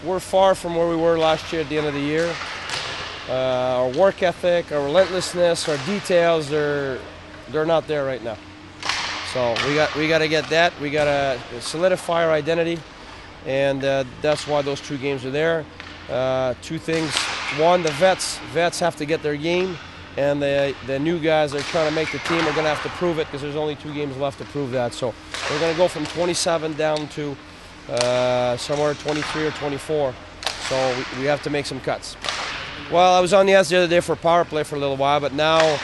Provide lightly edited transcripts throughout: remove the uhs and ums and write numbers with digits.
we're far from where we were last year at the end of the year. Our work ethic, our relentlessness, our details, they're not there right now. So we got to get that. We got to solidify our identity, and that's why those 2 games are there. 2 things. One, the vets have to get their game, and the new guys that are trying to make the team are going to have to prove it, because there's only 2 games left to prove that. So we're going to go from 27 down to somewhere 23 or 24. So we have to make some cuts. Well, I was on the ice the other day for power play for a little while, but now,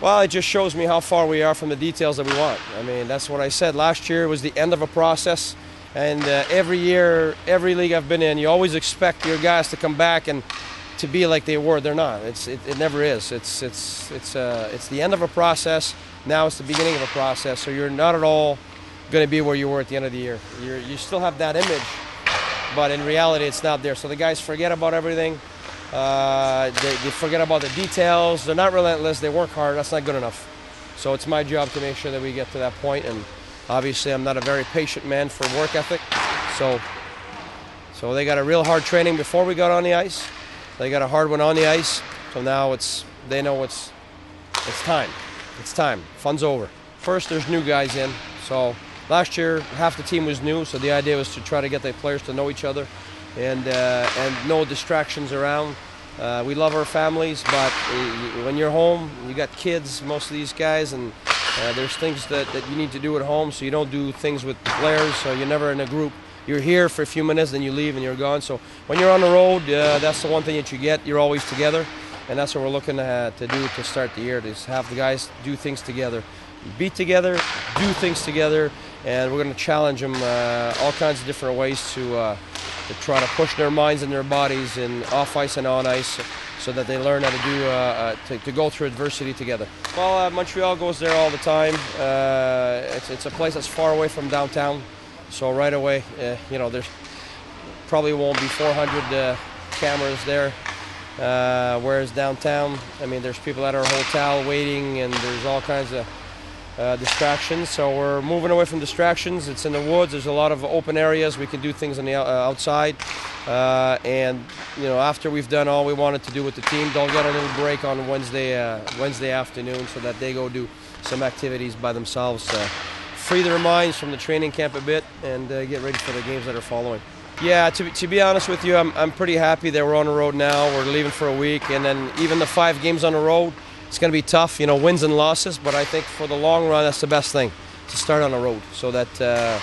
well, it just shows me how far we are from the details that we want. I mean, that's what I said. Last year was the end of a process, and every year, every league I've been in, you always expect your guys to come back and to be like they were. They're not. It never is. It's the end of a process. Now it's the beginning of a process. So you're not at all going to be where you were at the end of the year. You still have that image, but in reality, it's not there. So the guys forget about everything. They forget about the details. They're not relentless. They work hard. That's not good enough. So it's my job to make sure that we get to that point. And obviously, I'm not a very patient man for work ethic. So they got a real hard training before we got on the ice. They got a hard one on the ice. So now they know it's time. It's time. Fun's over. First, there's new guys in. So last year, half the team was new. So the idea was to try to get the players to know each other. And no distractions around. We love our families, but when you're home, you got kids, most of these guys, and there's things that you need to do at home, so you don't do things with the players, so you're never in a group. You're here for a few minutes, then you leave and you're gone. So when you're on the road, that's the one thing that you get. You're always together, and that's what we're looking to do to start the year, to have the guys do things together. Be together, do things together, and we're going to challenge them all kinds of different ways to try to push their minds and their bodies in off ice and on ice, so that they learn how to to go through adversity together. Well, Montreal goes there all the time. It's a place that's far away from downtown, so right away, there's probably won't be 400 cameras there. Whereas downtown, I mean, there's people at our hotel waiting, and there's all kinds of distractions. So we're moving away from distractions. It's in the woods. There's a lot of open areas. We can do things on the outside. And after we've done all we wanted to do with the team, they'll get a little break on Wednesday afternoon, so that they go do some activities by themselves, free their minds from the training camp a bit, and get ready for the games that are following. Yeah, to be honest with you, I'm pretty happy that we're on the road now. We're leaving for a week, and then even the 5 games on the road, it's going to be tough, wins and losses, but I think for the long run, that's the best thing, to start on the road, so that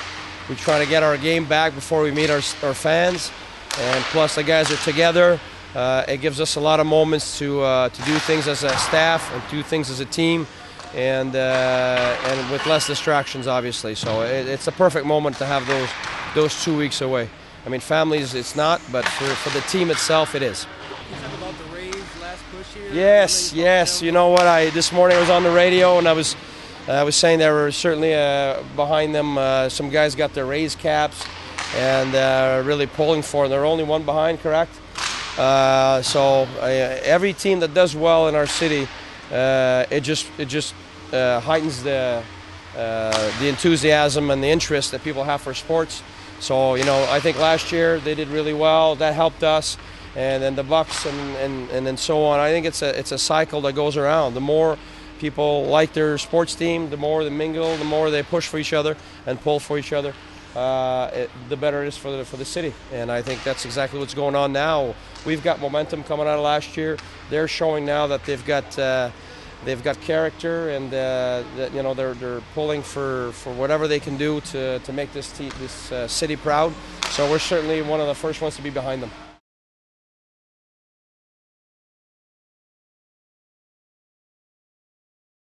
we try to get our game back before we meet our fans, and plus the guys are together. It gives us a lot of moments to do things as a staff and do things as a team, and with less distractions, obviously. So it's a perfect moment to have those 2 weeks away. I mean, families, it's not, but for the team itself, it is. About the Rays last push here? Yes. You know what? This morning I was on the radio, and I was saying they were certainly behind them. Some guys got their Rays caps and really pulling for them. They're only one behind, correct? So every team that does well in our city, it just heightens the enthusiasm and the interest that people have for sports. So I think last year they did really well. That helped us. And then the Bucks and then so on. I think it's a cycle that goes around. The more people like their sports team, the more they mingle, the more they push for each other and pull for each other, the better it is for the city. And I think that's exactly what's going on now. We've got momentum coming out of last year. They're showing now that they've got character, and they're pulling for whatever they can do to make this city proud. So we're certainly one of the first ones to be behind them.